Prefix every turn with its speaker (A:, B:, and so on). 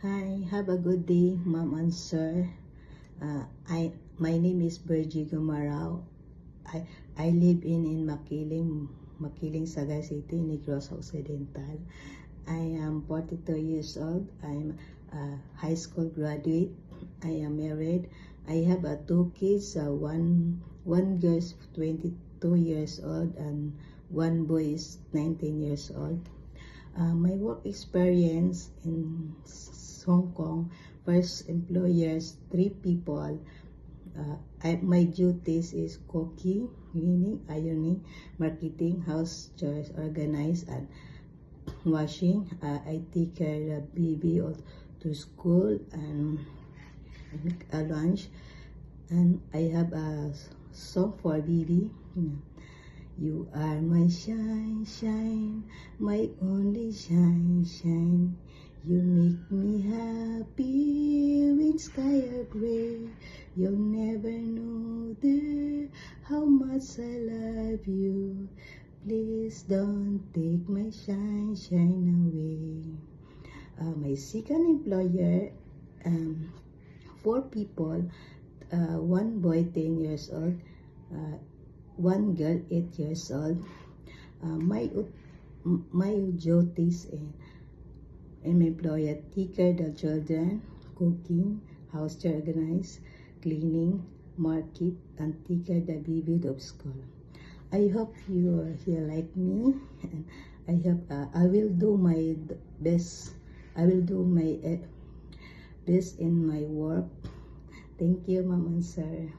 A: Hi, have a good day, Ma'am and Sir. My name is Virgie Gumarao. I live in Makiling, Sagay City, Negros Occidental. I am 42 years old. I'm a high school graduate. I am married. I have two kids. One girl is 22 years old and one boy is 19 years old. My work experience in Hong Kong, first employers, 3 people. My duties is cooking, cleaning, ironing, marketing, house chores, organize, and washing. I take care of baby to school and make a lunch. And I have a song for baby. You are my shine, shine, my only shine, shine. You make me happy when sky are gray. You'll never know, dear, how much I love you. Please don't take my shine, shine away. My second employer, 4 people, one boy 10 years old, one girl 8 years old. My duties in my employer, take care the children, cooking, house to organize, cleaning, market, and take care the baby of school. I hope you like me, and I hope I will do my best. I will do my best in my work. Thank you, Ma'am and Sir.